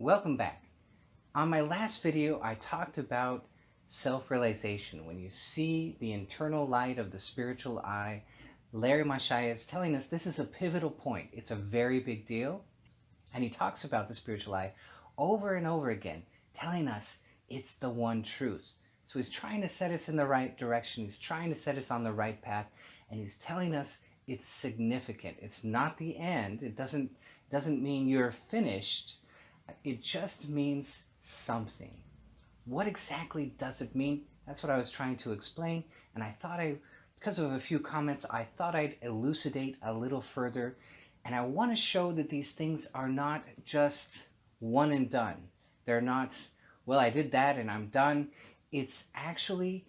Welcome back. On my last video, I talked about self-realization. When you see the internal light of the spiritual eye, Larry Mahasaya is telling us this is a pivotal point. It's a very big deal. And he talks about the spiritual eye over and over again, telling us it's the one truth. So he's trying to set us in the right direction. He's trying to set us on the right path. And he's telling us it's significant. It's not the end. It doesn't mean you're finished. It just means something. What exactly does it mean? That's what I was trying to explain. And I thought because of a few comments, I thought I'd elucidate a little further. And I want to show that these things are not just one and done. They're not, well, I did that and I'm done. It's actually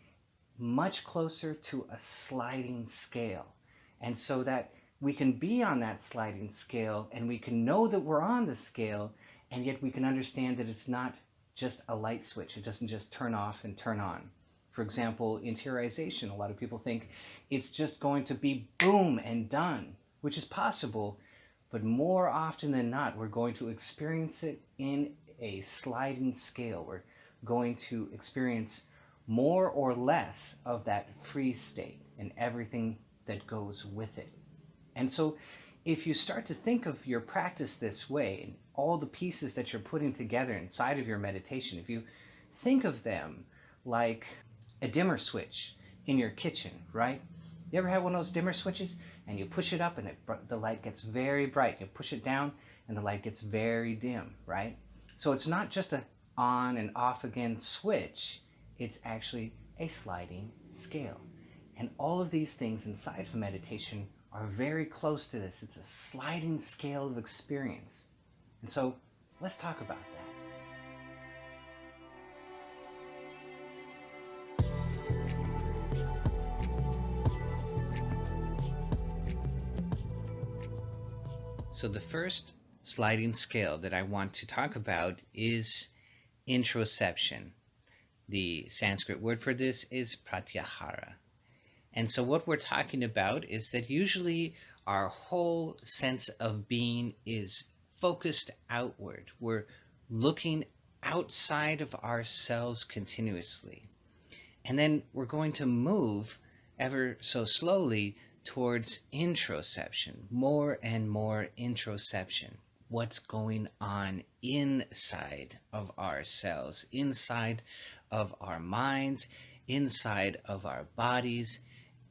much closer to a sliding scale. And so that we can be on that sliding scale and we can know that we're on the scale, and yet we can understand that it's not just a light switch. It doesn't just turn off and turn on. For example, interiorization, a lot of people think it's just going to be boom and done, which is possible, but more often than not, we're going to experience it in a sliding scale. We're going to experience more or less of that free state and everything that goes with it. And so if you start to think of your practice this way, and all the pieces that you're putting together inside of your meditation, if you think of them like a dimmer switch in your kitchen, right? You ever had one of those dimmer switches and you push it up and the light gets very bright. You push it down and the light gets very dim, right? So it's not just a on and off again switch. It's actually a sliding scale. And all of these things inside of meditation are very close to this. It's a sliding scale of experience. And so let's talk about that. So the first sliding scale that I want to talk about is introception. The Sanskrit word for this is pratyahara. And so what we're talking about is that usually our whole sense of being is focused outward. We're looking outside of ourselves continuously. And then we're going to move ever so slowly towards introception, more and more introception. What's going on inside of ourselves, inside of our minds, inside of our bodies,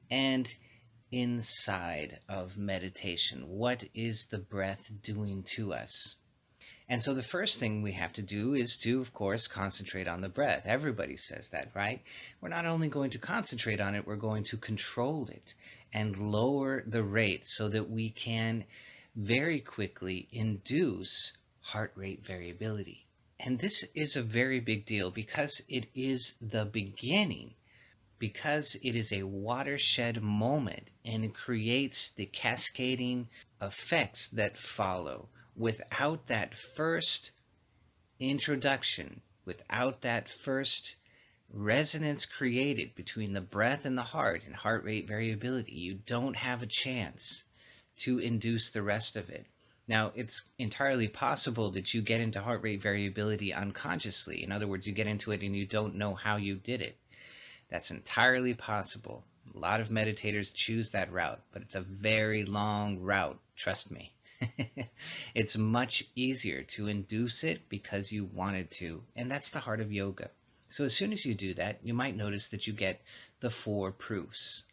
and inside of meditation. What is the breath doing to us? And so the first thing we have to do is to, of course, concentrate on the breath. Everybody says that, right? We're not only going to concentrate on it, we're going to control it and lower the rate so that we can very quickly induce heart rate variability. And this is a very big deal because it is the beginning, because it is a watershed moment and it creates the cascading effects that follow. Without that first introduction, without that first resonance created between the breath and the heart and heart rate variability, you don't have a chance to induce the rest of it. Now, it's entirely possible that you get into heart rate variability unconsciously. In other words, you get into it and you don't know how you did it. That's entirely possible. A lot of meditators choose that route, but it's a very long route, trust me. It's much easier to induce it because you wanted to, and that's the heart of yoga. So as soon as you do that, you might notice that you get the 4 proofs.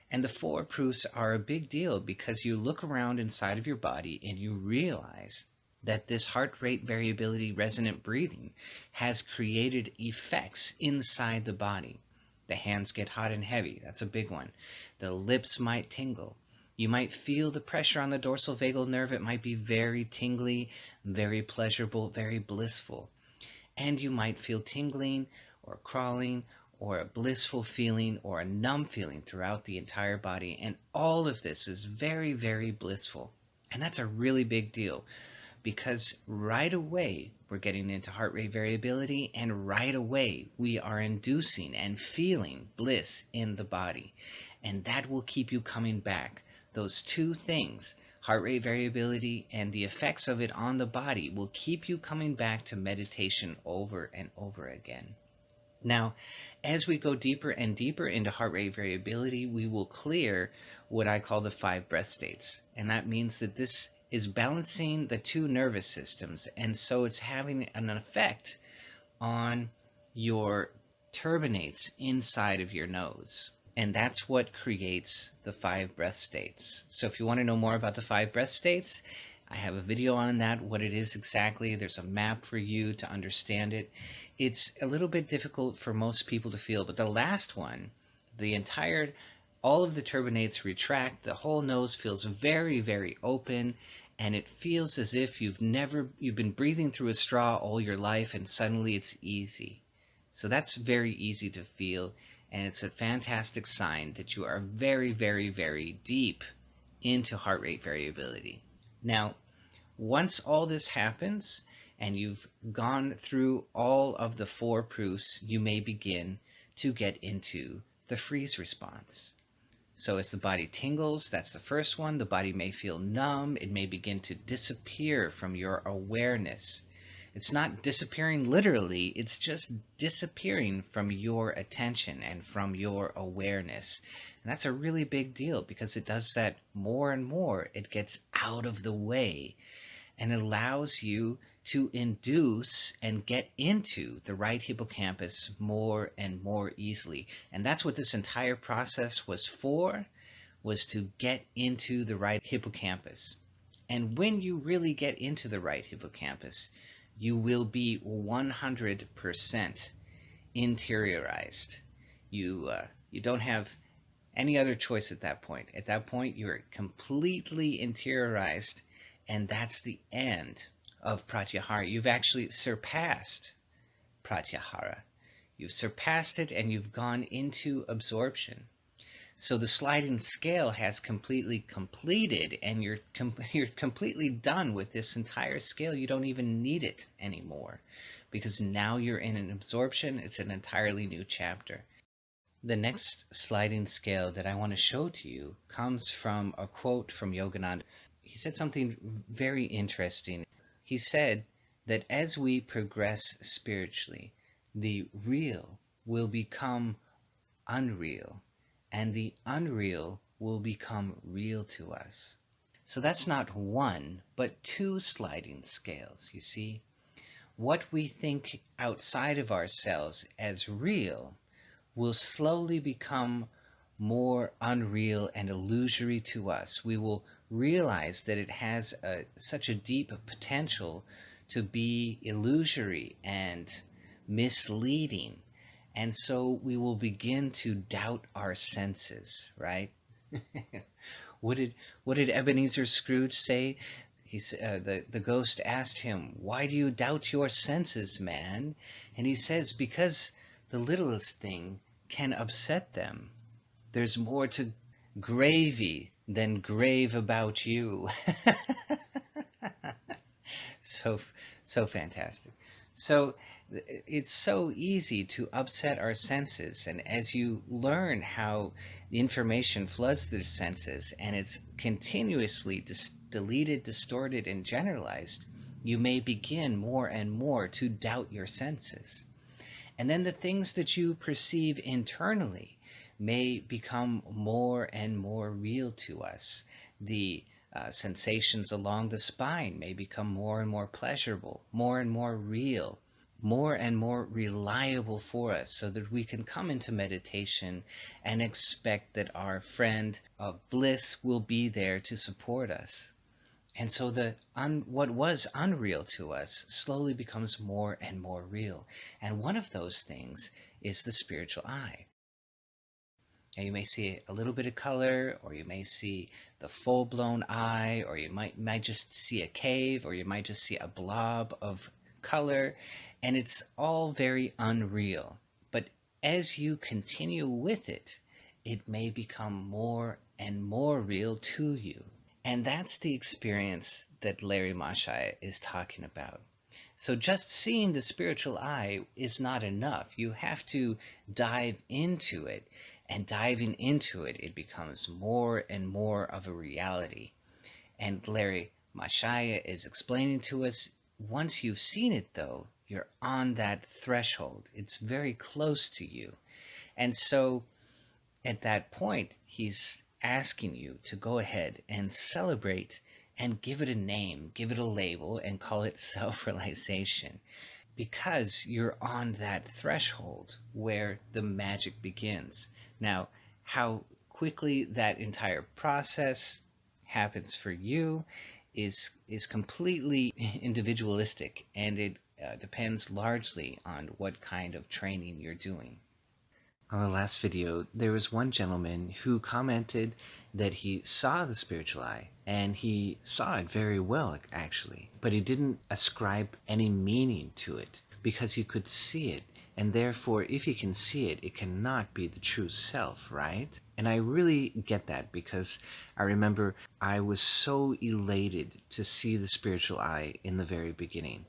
And the 4 proofs are a big deal because you look around inside of your body and you realize that this heart rate variability resonant breathing has created effects inside the body. The hands get hot and heavy. That's a big one. The lips might tingle. You might feel the pressure on the dorsal vagal nerve. It might be very tingly, very pleasurable, very blissful. And you might feel tingling or crawling or a blissful feeling or a numb feeling throughout the entire body. And all of this is very, very blissful. And that's a really big deal because right away we're getting into heart rate variability, and right away we are inducing and feeling bliss in the body. And that will keep you coming back. Those 2 things, Heart rate variability and the effects of it on the body will keep you coming back to meditation over and over again. Now, as we go deeper and deeper into heart rate variability, we will clear what I call the 5 breath states. And that means that this is balancing the 2 nervous systems. And so it's having an effect on your turbinates inside of your nose. And that's what creates the 5 breath states. So if you want to know more about the 5 breath states, I have a video on that, what it is exactly. There's a map for you to understand it. It's a little bit difficult for most people to feel, but the last one, all of the turbinates retract, the whole nose feels very, very open, and it feels as if you've been breathing through a straw all your life, and suddenly it's easy. So that's very easy to feel, and it's a fantastic sign that you are very, very, very deep into heart rate variability. Now, once all this happens and you've gone through all of the 4 proofs, you may begin to get into the freeze response. So as the body tingles, that's the first one. The body may feel numb. It may begin to disappear from your awareness. It's not disappearing literally, it's just disappearing from your attention and from your awareness. And that's a really big deal because it does that more and more. It gets out of the way and allows you to induce and get into the right hippocampus more and more easily. And that's what this entire process was for, was to get into the right hippocampus. And when you really get into the right hippocampus, you will be 100% interiorized. You don't have any other choice at that point. At that point, you're completely interiorized, and that's the end of Pratyahara. You've actually surpassed Pratyahara. You've surpassed it, and you've gone into absorption. So the sliding scale has completely completed, and you're completely done with this entire scale. You don't even need it anymore because now you're in an absorption. It's an entirely new chapter. The next sliding scale that I want to show to you comes from a quote from Yogananda. He said something very interesting. He said that as we progress spiritually, the real will become unreal, and the unreal will become real to us. So that's not 1, but 2 sliding scales, you see. What we think outside of ourselves as real will slowly become more unreal and illusory to us. We will realize that it has such a deep potential to be illusory and misleading. And so we will begin to doubt our senses, right? What did Ebenezer Scrooge say? The ghost asked him, "Why do you doubt your senses, man?" And he says, "Because the littlest thing can upset them. There's more to gravy than grave about you." So fantastic. So it's so easy to upset our senses, and as you learn how the information floods through the senses and it's continuously deleted, distorted, and generalized, you may begin more and more to doubt your senses. And then the things that you perceive internally may become more and more real to us. The sensations along the spine may become more and more pleasurable, more and more real, more and more reliable for us, so that we can come into meditation and expect that our friend of bliss will be there to support us. And so what was unreal to us slowly becomes more and more real. And one of those things is the spiritual eye. And you may see a little bit of color, or you may see the full-blown eye, or you might just see a cave, or you might just see a blob of color, and it's all very unreal. But as you continue with it, it may become more and more real to you. And that's the experience that Larry Mahasaya is talking about. So just seeing the spiritual eye is not enough. You have to dive into it. And diving into it, it becomes more and more of a reality. And Larry Mahasaya is explaining to us, once you've seen it though, you're on that threshold. It's very close to you. And so at that point, he's asking you to go ahead and celebrate and give it a name, give it a label, and call it self-realization, because you're on that threshold where the magic begins. Now, how quickly that entire process happens for you is completely individualistic, and it depends largely on what kind of training you're doing. On the last video, there was one gentleman who commented that he saw the spiritual eye, and he saw it very well, actually, but he didn't ascribe any meaning to it because he could see it, and therefore, if he can see it, it cannot be the true self, right? And I really get that, because I remember I was so elated to see the spiritual eye in the very beginning.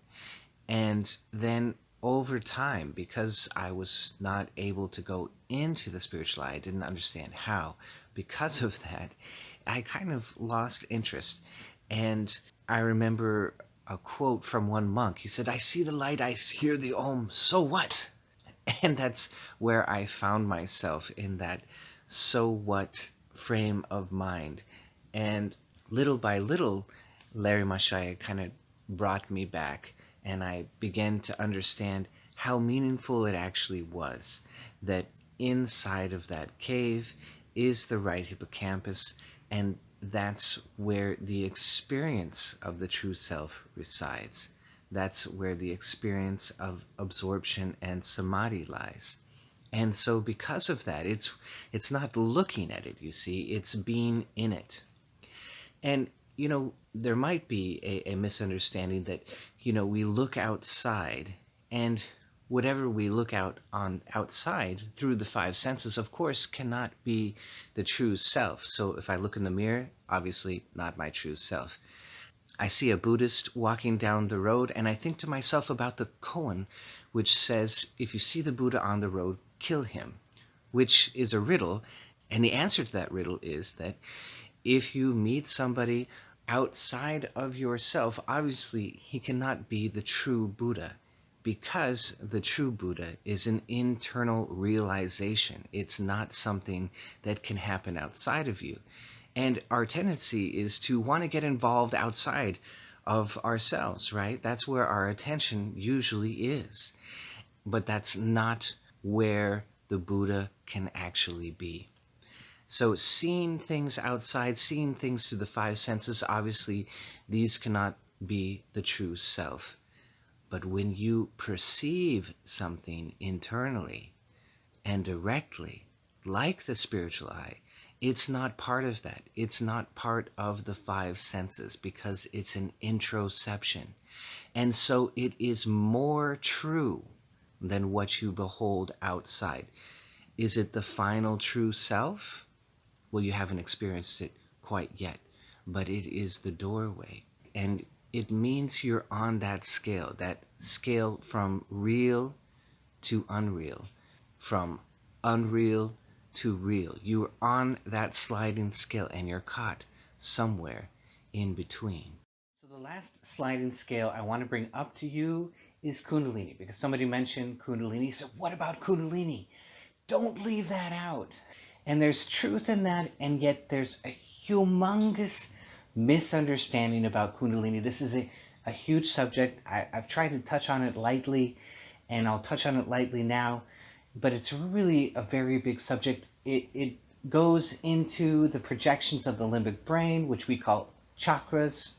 And then over time, because I was not able to go into the spiritual eye, I didn't understand how. Because of that, I kind of lost interest. And I remember a quote from one monk. He said, "I see the light, I hear the Om, so what?" And that's where I found myself, in that so what frame of mind. And little by little, Larry Mahasaya kind of brought me back, and I began to understand how meaningful it actually was, that inside of that cave is the right hippocampus, and that's where the experience of the true self resides. That's where the experience of absorption and samadhi lies. And so because of that, it's not looking at it, you see, it's being in it. And, there might be a misunderstanding that, we look outside, and whatever we look outside through the five senses, of course, cannot be the true self. So if I look in the mirror, obviously not my true self. I see a Buddhist walking down the road, and I think to myself about the koan, which says, if you see the Buddha on the road, kill him, which is a riddle. And the answer to that riddle is that if you meet somebody outside of yourself, obviously he cannot be the true Buddha, because the true Buddha is an internal realization. It's not something that can happen outside of you. And our tendency is to want to get involved outside of ourselves, right? That's where our attention usually is. But that's not where the Buddha can actually be. So seeing things outside, seeing things through the five senses, obviously these cannot be the true self. But when you perceive something internally and directly, like the spiritual eye, it's not part of that. It's not part of the five senses, because it's an introception. And so it is more true than what you behold outside. Is it the final true self? Well, you haven't experienced it quite yet, but it is the doorway. And it means you're on that scale from real to unreal, from unreal to real. You're on that sliding scale, and you're caught somewhere in between. So the last sliding scale I want to bring up to you is Kundalini, because somebody mentioned Kundalini. So what about Kundalini? Don't leave that out. And there's truth in that, and yet there's a humongous misunderstanding about Kundalini. This is a huge subject. I've tried to touch on it lightly, and I'll touch on it lightly now, but it's really a very big subject. It goes into the projections of the limbic brain, which we call chakras,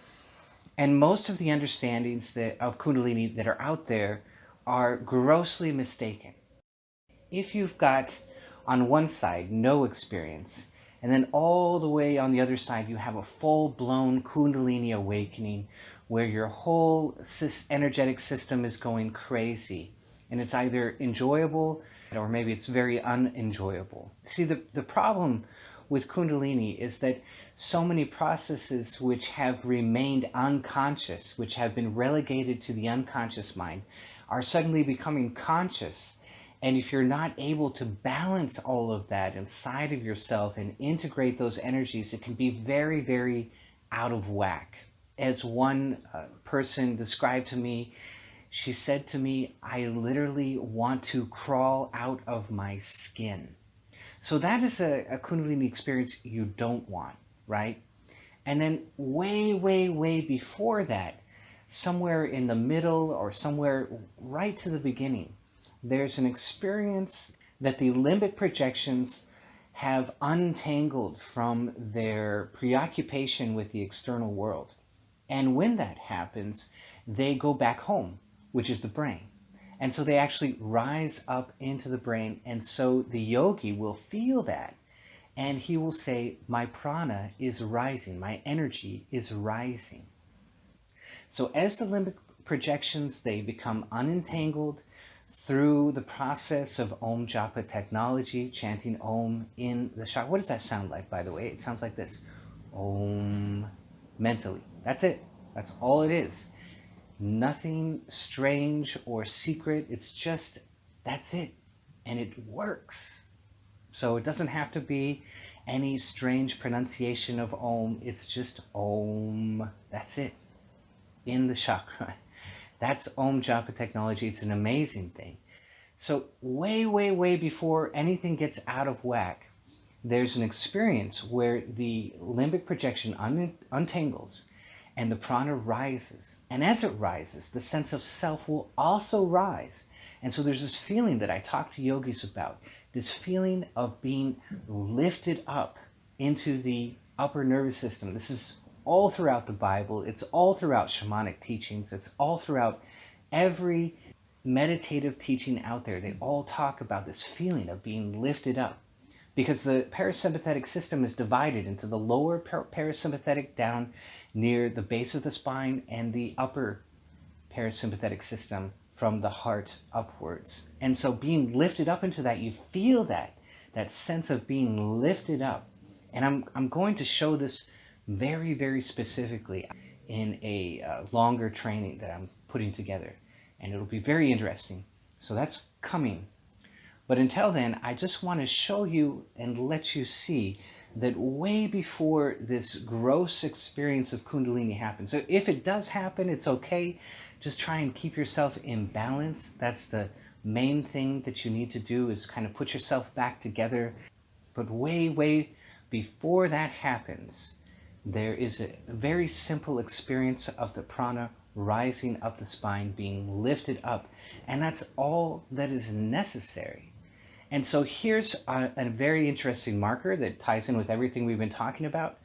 and most of the understandings of Kundalini that are out there are grossly mistaken. If you've got on one side no experience, and then all the way on the other side you have a full-blown Kundalini awakening where your whole energetic system is going crazy, and it's either enjoyable or maybe it's very unenjoyable. See, the problem with Kundalini is that so many processes which have remained unconscious, which have been relegated to the unconscious mind, are suddenly becoming conscious. And if you're not able to balance all of that inside of yourself and integrate those energies, it can be very, very out of whack. As one person described to me, she said to me, I literally want to crawl out of my skin. So that is a Kundalini experience you don't want, right? And then way, way, way before that, somewhere in the middle or somewhere right to the beginning, there's an experience that the limbic projections have untangled from their preoccupation with the external world. And when that happens, they go back home, which is the brain. And so they actually rise up into the brain. And so the yogi will feel that. And he will say, my prana is rising, my energy is rising. So as the limbic projections, they become unentangled through the process of Om Japa technology, chanting Om in the chakra. What does that sound like, by the way? It sounds like this. Om, mentally. That's it. That's all it is. Nothing strange or secret. It's just, that's it. And it works. So it doesn't have to be any strange pronunciation of Om. It's just Om. That's it. In the chakra. That's Om Japa technology. It's an amazing thing. So way, way, way before anything gets out of whack, there's an experience where the limbic projection untangles and the prana rises. And as it rises, the sense of self will also rise. And so there's this feeling that I talk to yogis about, this feeling of being lifted up into the upper nervous system. This is all throughout the Bible. It's all throughout shamanic teachings. It's all throughout every meditative teaching out there. They all talk about this feeling of being lifted up, because the parasympathetic system is divided into the lower parasympathetic down near the base of the spine and the upper parasympathetic system from the heart upwards. And so being lifted up into that, you feel that sense of being lifted up. And I'm going to show this very, very specifically in a longer training that I'm putting together. And it'll be very interesting. So that's coming. But until then, I just want to show you and let you see that way before this gross experience of Kundalini happens. So if it does happen, it's okay. Just try and keep yourself in balance. That's the main thing that you need to do, is kind of put yourself back together. But way, way before that happens, there is a very simple experience of the prana rising up the spine, being lifted up. And that's all that is necessary. And so here's a very interesting marker that ties in with everything we've been talking about.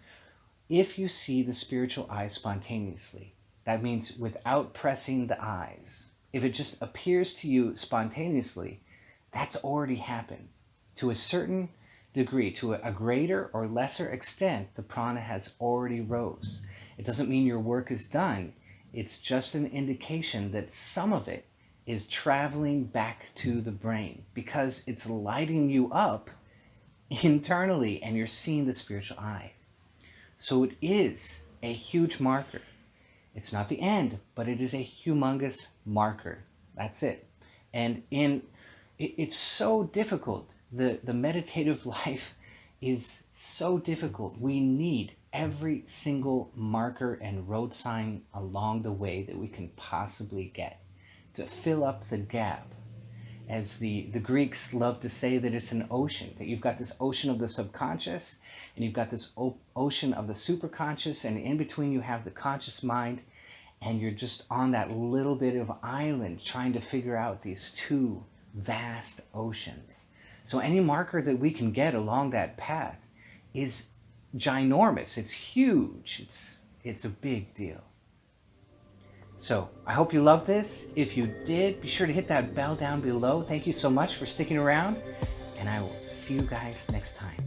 If you see the spiritual eye spontaneously, that means without pressing the eyes. If it just appears to you spontaneously, that's already happened. To a certain degree, to a greater or lesser extent, the prana has already rose. It doesn't mean your work is done. It's just an indication that some of it is traveling back to the brain, because it's lighting you up internally and you're seeing the spiritual eye. So it is a huge marker. It's not the end, but it is a humongous marker. That's it. And it's so difficult. The meditative life is so difficult. We need every single marker and road sign along the way that we can possibly get to fill up the gap. As the Greeks love to say, that it's an ocean, that you've got this ocean of the subconscious and you've got this ocean of the superconscious, and in between you have the conscious mind, and you're just on that little bit of island trying to figure out these two vast oceans. So any marker that we can get along that path is ginormous. It's huge. It's a big deal. So I hope you love this. If you did, be sure to hit that bell down below. Thank you so much for sticking around, and I will see you guys next time.